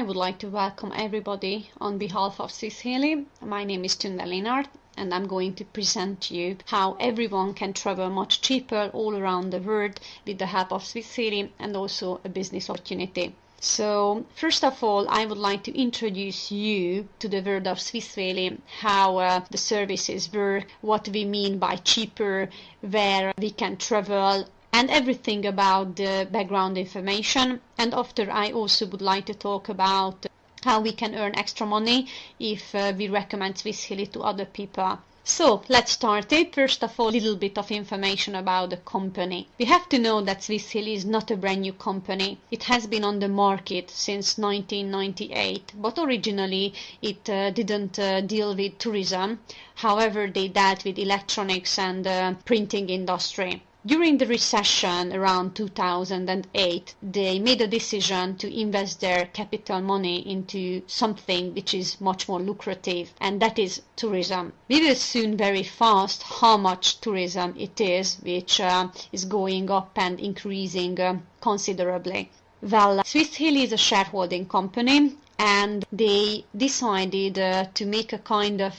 I would like to welcome everybody on behalf of Swiss Halley. My name is Tünde Linard, and I'm going to present to you how everyone can travel much cheaper all around the world with the help of Swiss Halley and also a business opportunity. So, first of all, I would like to introduce you to the world of Swiss Halley, how the services work, what we mean by cheaper, where we can travel, and everything about the background information. And after, I also would like to talk about how we can earn extra money if we recommend Swiss Halley to other people. So let's start it. First of all, a little bit of information about the company. We have to know that Swiss Halley is not a brand new company. It has been on the market since 1998, but originally it didn't deal with tourism. However, they dealt with electronics and printing industry. During the recession around 2008, they made a decision to invest their capital money into something which is much more lucrative, and that is tourism. We will soon very fast how much tourism it is, which is going up and increasing considerably. Well, Swiss Halley is a shareholding company, and they decided to make a kind of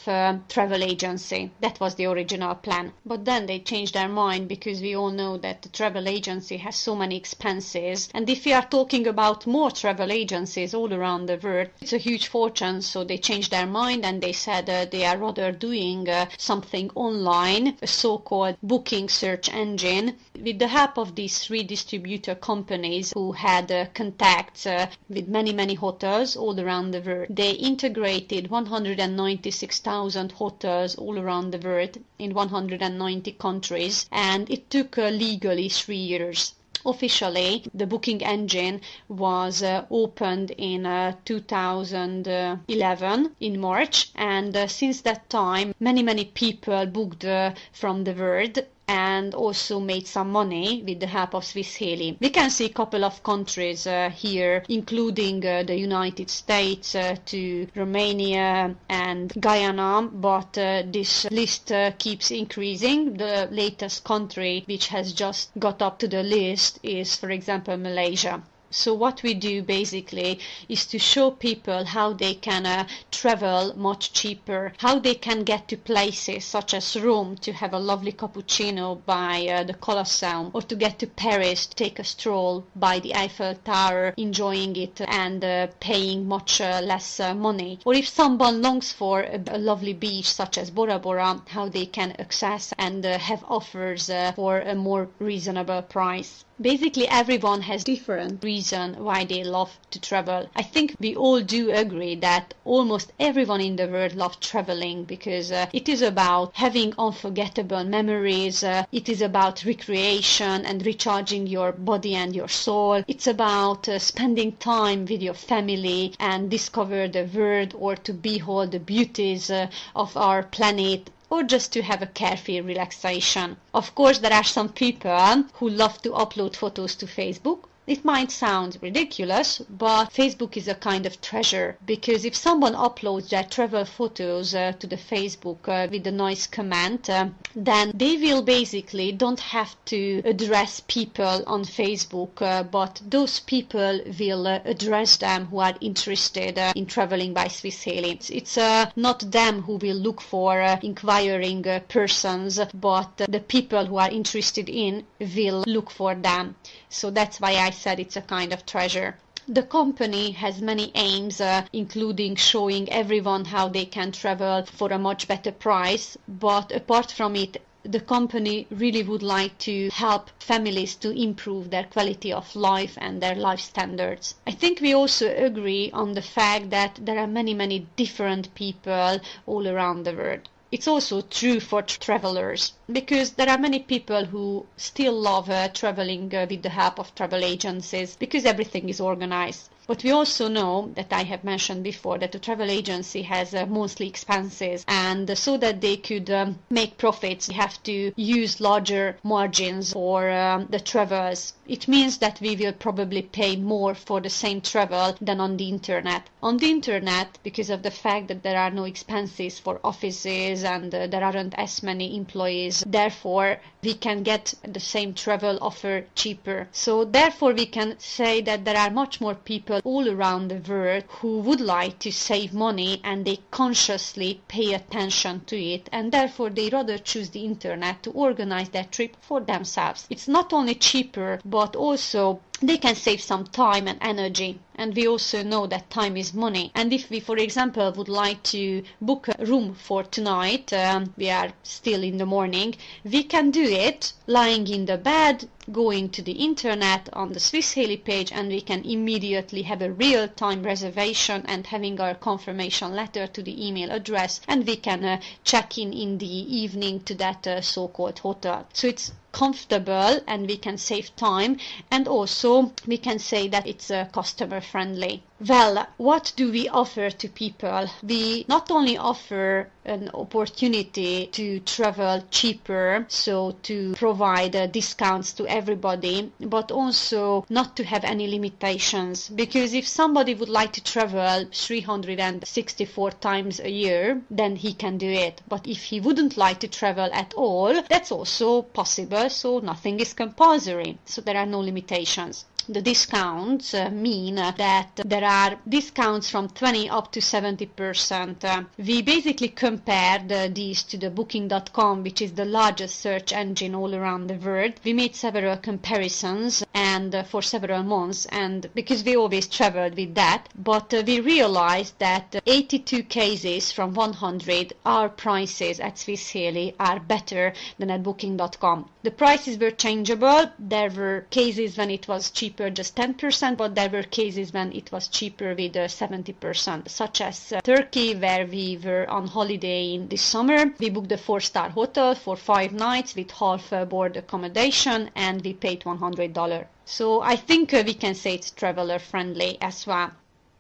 travel agency. That was the original plan. But then they changed their mind, because we all know that the travel agency has so many expenses. And if we are talking about more travel agencies all around the world, it's a huge fortune. So they changed their mind and they said they are rather doing something online, a so-called booking search engine. With the help of these three distributor companies who had contacts with many hotels all around the world, they integrated 196,000 hotels all around the world in 190 countries, and it took legally 3 years. Officially, the booking engine was opened in 2011 in March, and since that time many people booked from the world and also made some money with the help of Swiss Halley. We can see a couple of countries here, including the United States to Romania and Guyana, but this list keeps increasing. The latest country which has just got up to the list is, for example, Malaysia. So what we do basically is to show people how they can travel much cheaper, how they can get to places such as Rome to have a lovely cappuccino by the Colosseum, or to get to Paris to take a stroll by the Eiffel Tower, enjoying it and paying much less money. Or if someone longs for a lovely beach such as Bora Bora, how they can access and have offers for a more reasonable price. Basically, everyone has different reason why they love to travel. I think we all do agree that almost everyone in the world loves traveling, because it is about having unforgettable memories, it is about recreation and recharging your body and your soul. It's about spending time with your family and discover the world, or to behold the beauties of our planet, or just to have a carefree relaxation. Of course, there are some people who love to upload photos to Facebook. It might sound ridiculous, but Facebook is a kind of treasure, because if someone uploads their travel photos to the Facebook with a nice comment, then they will basically don't have to address people on Facebook, but those people will address them who are interested in traveling by Swiss Halley. It's not them who will look for inquiring persons, but the people who are interested in will look for them. So that's why I said it's a kind of treasure. The company has many aims, including showing everyone how they can travel for a much better price. But apart from it, the company really would like to help families to improve their quality of life and their life standards. I think we also agree on the fact that there are many different people all around the world. It's also true for travelers, because there are many people who still love traveling with the help of travel agencies, because everything is organized. But we also know that I have mentioned before that the travel agency has monthly expenses, and so that they could make profits, they have to use larger margins for the travels. It means that we will probably pay more for the same travel than on the internet. On the internet, because of the fact that there are no expenses for offices and there aren't as many employees, therefore we can get the same travel offer cheaper. So therefore we can say that there are much more people people all around the world who would like to save money, and they consciously pay attention to it, and therefore they rather choose the internet to organize their trip for themselves. It's not only cheaper, but also they can save some time and energy. And we also know that time is money. And if we, for example, would like to book a room for tonight, we are still in the morning, we can do it lying in the bed, going to the internet on the Swiss Halley page, and we can immediately have a real-time reservation and having our confirmation letter to the email address, and we can check in the evening to that so-called hotel. So it's comfortable and we can save time, and also we can say that it's customer friendly. Well, what do we offer to people? We not only offer an opportunity to travel cheaper, so to provide discounts to everybody, but also not to have any limitations, because if somebody would like to travel 364 times a year, then he can do it. But if he wouldn't like to travel at all, that's also possible, so nothing is compulsory, so there are no limitations. The discounts mean that there are discounts from 20 up to 70%. We basically compared these to the booking.com, which is the largest search engine all around the world. We made several comparisons and for several months, and because we always traveled with that, but we realized that 82 cases from 100, our prices at Swiss Halley are better than at booking.com. The prices were changeable. There were cases when it was cheaper just 10%, but there were cases when it was cheaper with 70%, such as Turkey, where we were on holiday in this summer. We booked a 4-star hotel for 5 nights with half board accommodation, and we paid $100. So I think we can say it's traveler friendly as well.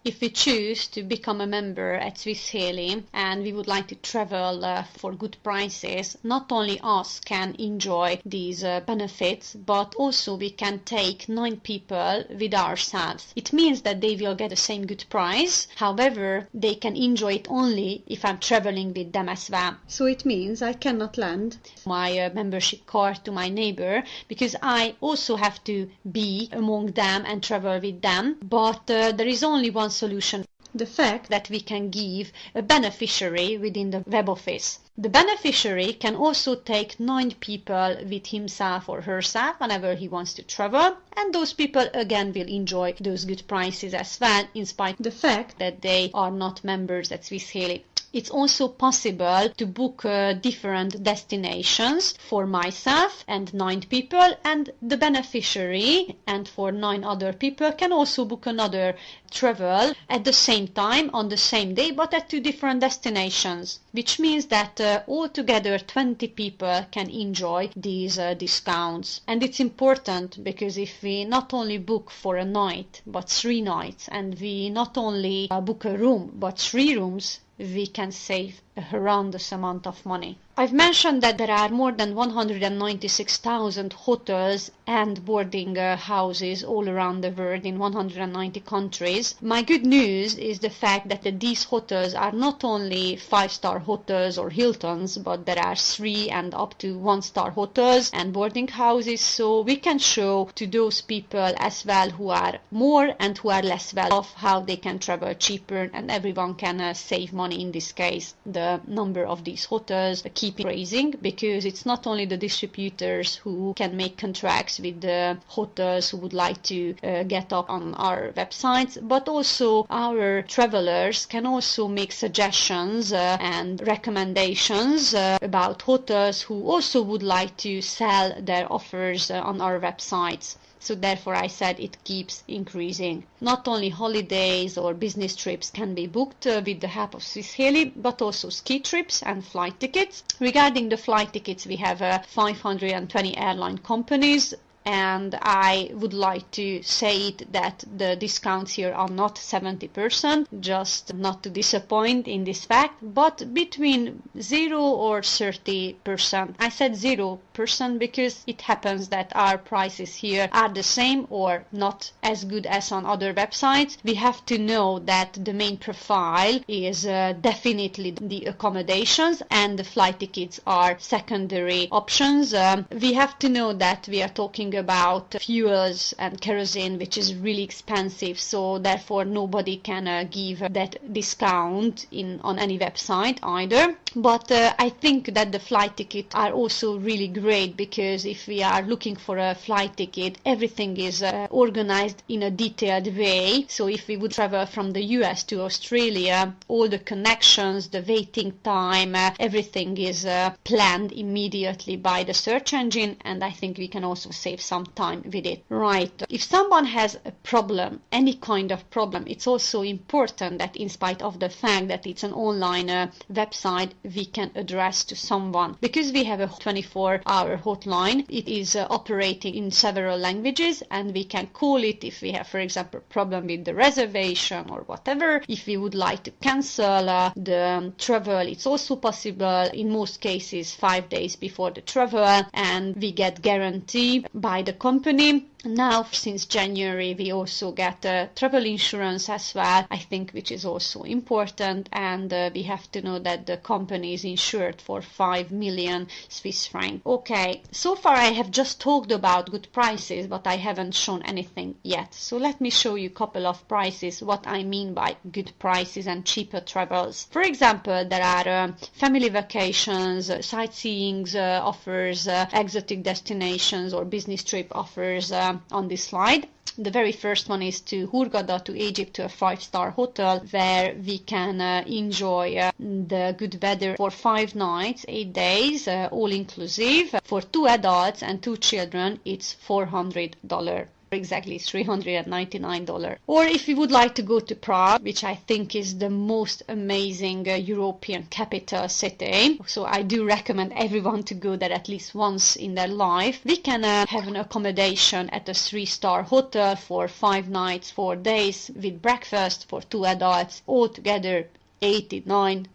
If we choose to become a member at Swiss Halley and we would like to travel for good prices, not only us can enjoy these benefits, but also we can take 9 people with ourselves. It means that they will get the same good price. However, they can enjoy it only if I'm traveling with them as well. So it means I cannot lend my membership card to my neighbor, because I also have to be among them and travel with them. But there is only one solution: the fact that we can give a beneficiary within the web office. The beneficiary can also take 9 people with himself or herself whenever he wants to travel, and those people again will enjoy those good prices as well, in spite of the fact that they are not members at Swiss Halley. It's also possible to book different destinations for myself and 9 people, and the beneficiary and for 9 other people can also book another travel at the same time on the same day, but at 2 different destinations, which means that altogether 20 people can enjoy these discounts. And it's important, because if we not only book for a night but 3 nights, and we not only book a room but 3 rooms, we can save a horrendous amount of money. I've mentioned that there are more than 196,000 hotels and boarding houses all around the world in 190 countries. My good news is the fact that these hotels are not only 5-star hotels or Hiltons, but there are 3 and up to 1-star hotels and boarding houses, so we can show to those people as well who are more and who are less well off how they can travel cheaper, and everyone can save money in this case. The number of these hotels keep raising, because it's not only the distributors who can make contracts with the hotels who would like to get up on our websites, but also our travelers can also make suggestions and recommendations about hotels who also would like to sell their offers on our websites. So therefore I said it keeps increasing. Not only holidays or business trips can be booked with the help of Swiss Halley, but also ski trips and flight tickets. Regarding the flight tickets, we have 520 airline companies, and I would like to say it that the discounts here are not 70%, just not to disappoint in this fact, but between 0 or 30%. I said 0% because it happens that our prices here are the same or not as good as on other websites. We have to know that the main profile is definitely the accommodations, and the flight tickets are secondary options. We have to know that we are talking talking about fuels and kerosene, which is really expensive, so therefore nobody can give that discount on any website either. But I think that the flight tickets are also really great, because if we are looking for a flight ticket, everything is organized in a detailed way. So if we would travel from the US to Australia, all the connections, the waiting time, everything is planned immediately by the search engine, and I think we can also save some time with it. Right. If someone has a problem, any kind of problem, it's also important that in spite of the fact that it's an online website, we can address to someone, because we have a 24-hour hotline. It is operating in several languages, and we can call it if we have, for example, a problem with the reservation or whatever. If we would like to cancel the travel, it's also possible, in most cases 5 days before the travel, and we get guarantee by the company. Now, since January, we also get travel insurance as well, I think, which is also important, and we have to know that the company is insured for 5 million Swiss francs. Okay, so far I have just talked about good prices, but I haven't shown anything yet. So let me show you a couple of prices, what I mean by good prices and cheaper travels. For example, there are family vacations, sightseeing offers, exotic destinations or business trip offers on this slide. The very first one is to Hurghada, to Egypt, to a 5-star hotel, where we can enjoy the good weather for 5 nights, 8 days, all inclusive. For 2 adults and 2 children, it's $400. Exactly $399. Or if you would like to go to Prague, which I think is the most amazing European capital city, so I do recommend everyone to go there at least once in their life, we can have an accommodation at a 3-star hotel for 5 nights, 4 days with breakfast for 2 adults, altogether $89.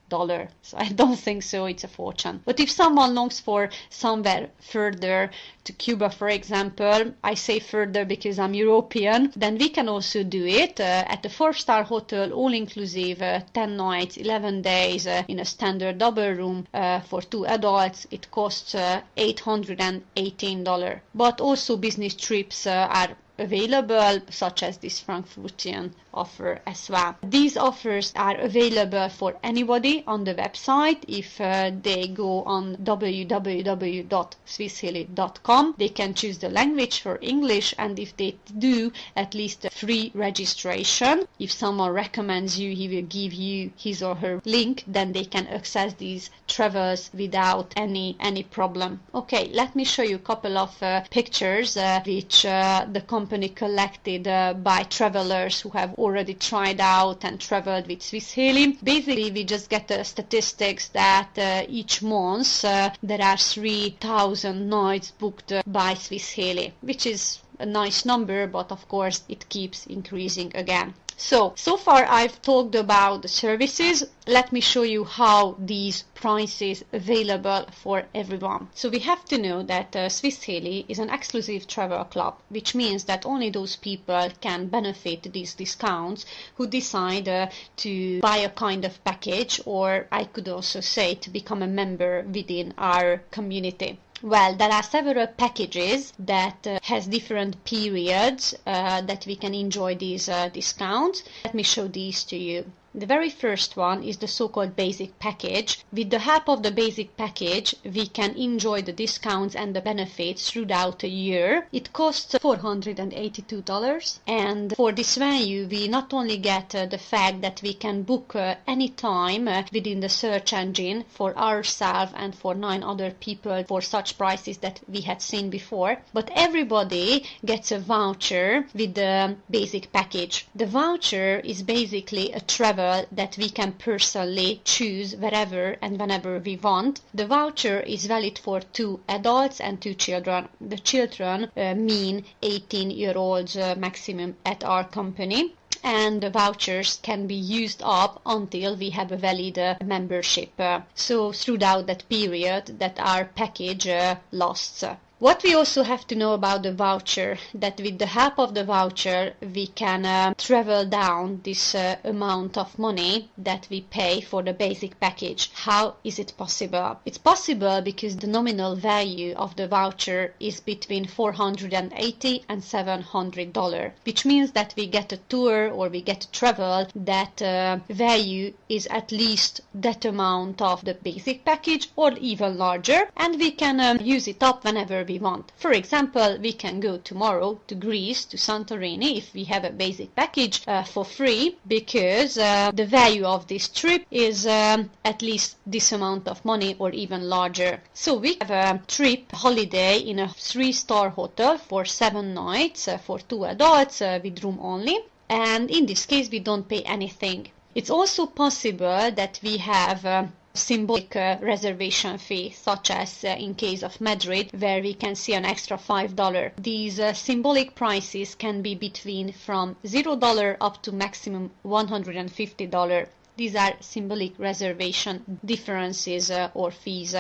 So I don't think so, it's a fortune. But if someone longs for somewhere further, to Cuba for example, I say further because I'm European, then we can also do it at a 4-star hotel, all inclusive, 10 nights, 11 days, in a standard double room for 2 adults. It costs $818. But also business trips are available, such as this Frankfurtian offer as well. These offers are available for anybody on the website. If they go on www.swisshalley.com, they can choose the language for English, and if they do, at least a free registration. If someone recommends you, he will give you his or her link, then they can access these travels without any problem. Okay, let me show you a couple of pictures which the company collected by travelers who have already tried out and traveled with Swiss Halley. Basically, we just get statistics that each month there are 3,000 nights booked by Swiss Halley, which is a nice number, but of course it keeps increasing again. So far I've talked about the services. Let me show you how these prices available for everyone. So we have to know that Swiss Halley is an exclusive travel club, which means that only those people can benefit these discounts who decide to buy a kind of package, or I could also say to become a member within our community. Well, there are several packages that has different periods that we can enjoy these discounts. Let me show these to you. The very first one is the so-called basic package. With the help of the basic package, we can enjoy the discounts and the benefits throughout a year. It costs $482, and for this value we not only get the fact that we can book any time within the search engine for ourselves and for 9 other people for such prices that we had seen before, but everybody gets a voucher with the basic package. The voucher is basically a travel that we can personally choose wherever and whenever we want. The voucher is valid for 2 adults and 2 children. The children mean 18-year-olds maximum at our company. And the vouchers can be used up until we have a valid membership. So throughout that period that our package lasts. What we also have to know about the voucher, that with the help of the voucher we can travel down this amount of money that we pay for the basic package. How is it possible? It's possible because the nominal value of the voucher is between $480 and $700, which means that we get a tour or we get to travel that value is at least that amount of the basic package or even larger, and we can use it up whenever we want. For example, we can go tomorrow to Greece, to Santorini, if we have a basic package for free, because the value of this trip is at least this amount of money or even larger. So we have a trip holiday in a 3-star hotel for 7 nights for 2 adults with room only, and in this case we don't pay anything. It's also possible that we have symbolic reservation fee, such as in case of Madrid, where we can see an extra $5. These symbolic prices can be between from $0 up to maximum $150. These are symbolic reservation differences or fees.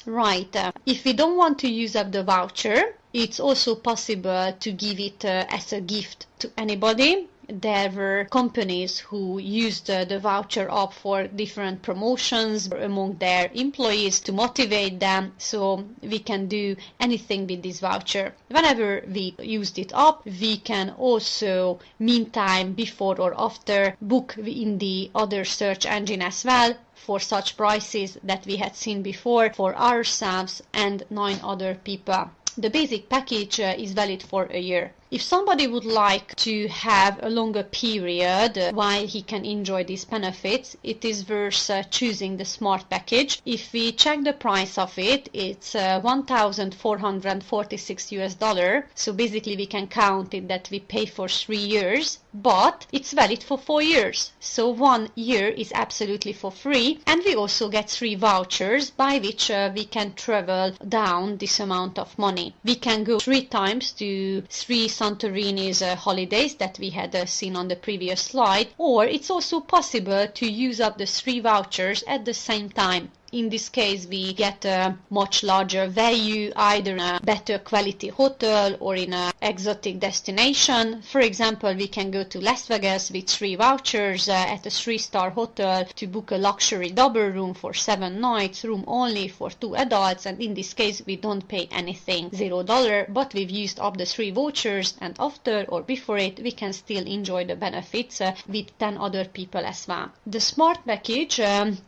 Right, if we don't want to use up the voucher, it's also possible to give it as a gift to anybody. There were companies who used the voucher up for different promotions among their employees to motivate them, so we can do anything with this voucher. Whenever we used it up, we can also, meantime, before or after, book in the other search engine as well for such prices that we had seen before for ourselves and 9 other people. The basic package is valid for a year. If somebody would like to have a longer period while he can enjoy these benefits, it is worth choosing the smart package. If we check the price of it, it's $1,446. So basically we can count it that we pay for 3 years, but it's valid for 4 years. So 1 year is absolutely for free, and we also get 3 vouchers by which we can travel down this amount of money. We can go 3 times to 3 Santorini's holidays that we had seen on the previous slide, or it's also possible to use up the 3 vouchers at the same time. In this case, we get a much larger value, either in a better quality hotel or in an exotic destination. For example, we can go to Las Vegas with 3 vouchers at a 3-star hotel to book a luxury double room for 7 nights, room only for 2 adults, and in this case we don't pay anything, $0, but we've used up the 3 vouchers, and after or before it we can still enjoy the benefits with 10 other people as well. The smart package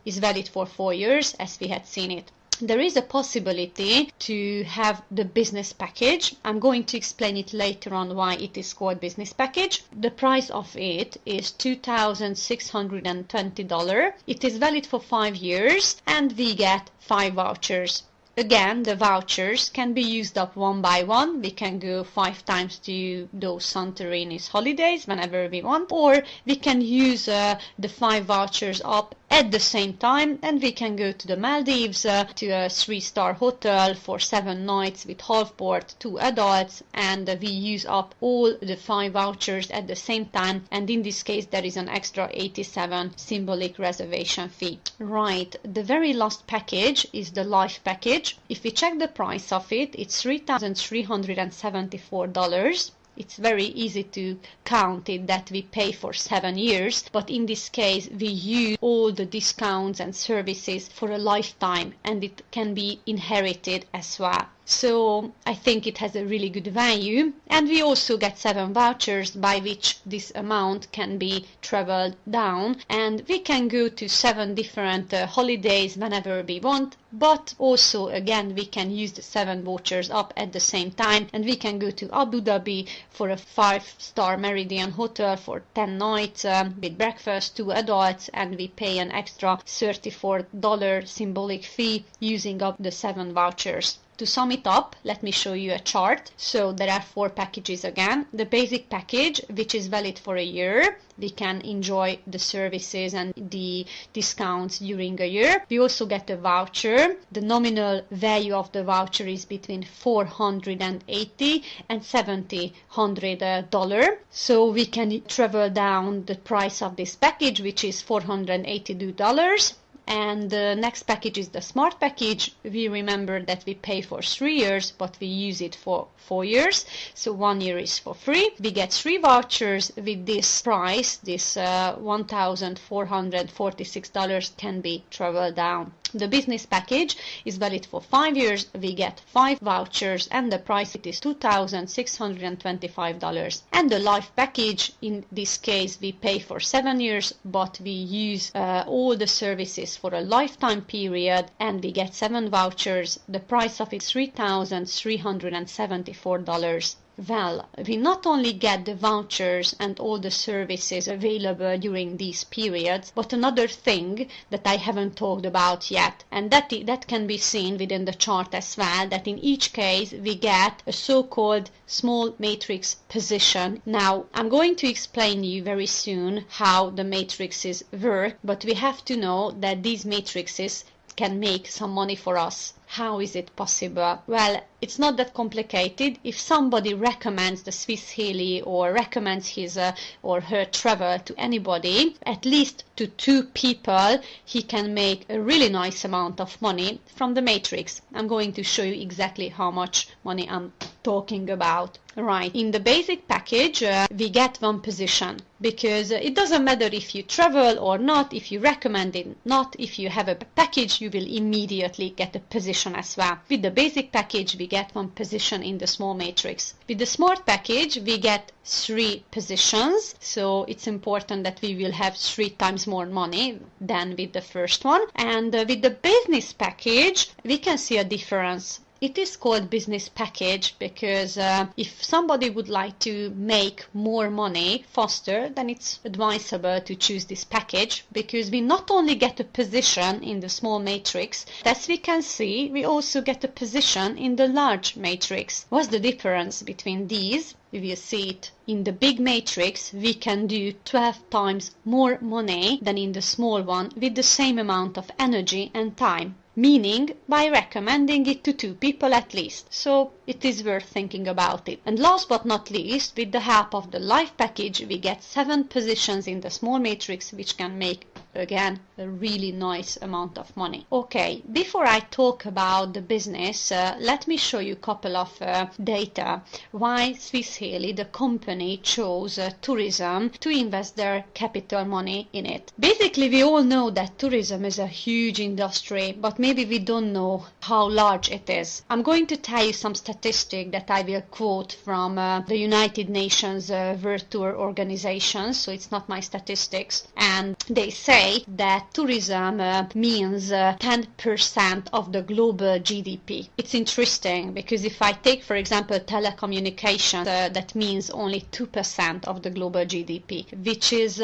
is valid for 4 years, as we had seen it. There is a possibility to have the business package. I'm going to explain it later on why it is called business package. The price of it is $2,620. It is valid for 5 years and we get 5 vouchers. Again, the vouchers can be used up one by one. We can go 5 times to those Santorini's holidays whenever we want, or we can use the 5 vouchers up at the same time, and we can go to the Maldives to a 3-star hotel for 7 nights with half board, 2 adults, and we use up all the 5 vouchers at the same time, and in this case there is an extra 87 symbolic reservation fee. Right, the very last package is the life package. If we check the price of it, it's $3,374. It's very easy to count it that we pay for 7 years, but in this case we use all the discounts and services for a lifetime, and it can be inherited as well. So I think it has a really good value, and we also get 7 vouchers by which this amount can be traveled down, and we can go to 7 different holidays whenever we want, but also again we can use the 7 vouchers up at the same time, and we can go to Abu Dhabi for a 5-star Meridian hotel for 10 nights with breakfast, 2 adults, and we pay an extra $34 symbolic fee using up the 7 vouchers. To sum it up, let me show you a chart. So there are 4 packages again. The basic package, which is valid for a year. We can enjoy the services and the discounts during a year. We also get a voucher. The nominal value of the voucher is between $480 and $700. So we can travel down the price of this package, which is $482. And the next package is the smart package. We remember that we pay for 3 years, but we use it for 4 years. So 1 year is for free. We get 3 vouchers with this price. This $1,446 can be traveled down. The business package is valid for 5 years. We get 5 vouchers and the price it is $2,625. And the life package, in this case, we pay for 7 years, but we use all the services for a lifetime period and we get 7 vouchers. The price of it is $3,374. Well, we not only get the vouchers and all the services available during these periods, but another thing that I haven't talked about yet, and that can be seen within the chart as well, that in each case we get a so-called small matrix position. Now, I'm going to explain you very soon how the matrices work, but we have to know that these matrices can make some money for us. How is it possible? Well, it's not that complicated. If somebody recommends the Swiss Halley or recommends his or her travel to anybody, at least to 2 people, he can make a really nice amount of money from the matrix. I'm going to show you exactly how much money I'm talking about. Right, in the basic package we get 1 position, because it doesn't matter if you travel or not, if you recommend it not, if you have a package you will immediately get a position as well. With the basic package we get 1 position in the small matrix. With the smart package we get 3 positions, so it's important that we will have 3 times more money than with the first one. And with the business package we can see a difference. It is called business package because if somebody would like to make more money faster, then it's advisable to choose this package, because we not only get a position in the small matrix, as we can see, we also get a position in the large matrix. What's the difference between these? If you see it in the big matrix, we can do 12 times more money than in the small one with the same amount of energy and time, meaning by recommending it to 2 people at least. So it is worth thinking about it. And last but not least, with the help of the life package, we get 7 positions in the small matrix, which can make again a really nice amount of money. Okay, before I talk about the business, let me show you a couple of data why Swiss Halley, the company, chose tourism to invest their capital money in it. Basically, we all know that tourism is a huge industry, but maybe we don't know how large it is. I'm going to tell you some statistic that I will quote from the United Nations World Tour Organization, so it's not my statistics, and they say that tourism means 10% of the global GDP. It's interesting because if I take, for example, telecommunications, that means only 2% of the global GDP, which is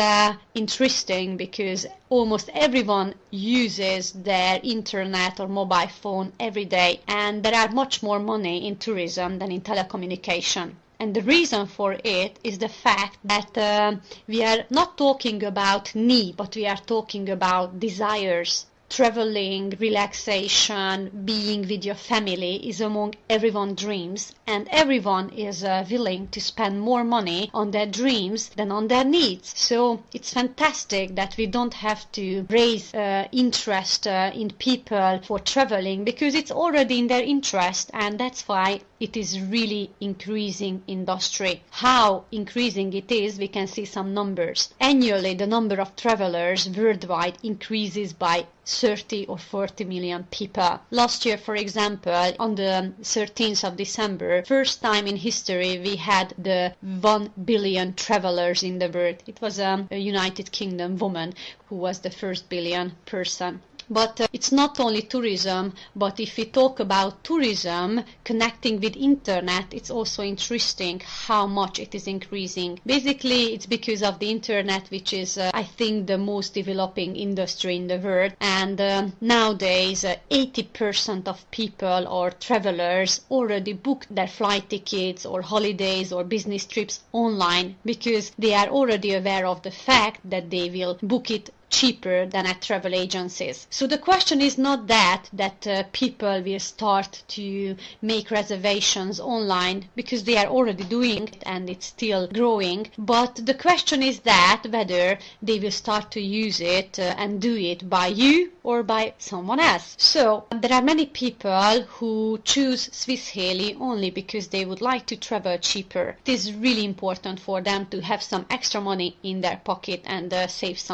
interesting because almost everyone uses their internet or mobile phone every day, and there are much more money in tourism than in telecommunication. And the reason for it is the fact that we are not talking about need, but we are talking about desires. Traveling, relaxation, being with your family is among everyone's dreams, and everyone is willing to spend more money on their dreams than on their needs. So it's fantastic that we don't have to raise interest in people for traveling, because it's already in their interest, and that's why it is really increasing industry. How increasing it is, we can see some numbers. Annually, the number of travelers worldwide increases by 30 or 40 million people. Last year, for example, on the 13th of December, first time in history, we had the 1 billion travelers in the world. It was a United Kingdom woman who was the first billion person. But it's not only tourism, but if we talk about tourism connecting with internet, it's also interesting how much it is increasing. Basically, it's because of the internet, which is, I think, the most developing industry in the world. And nowadays, 80% of people or travelers already book their flight tickets or holidays or business trips online, because they are already aware of the fact that they will book it cheaper than at travel agencies. So the question is not that people will start to make reservations online, because they are already doing it and it's still growing, but the question is that whether they will start to use it and do it by you or by someone else. So there are many people who choose Swiss Halley only because they would like to travel cheaper. It is really important for them to have some extra money in their pocket and save some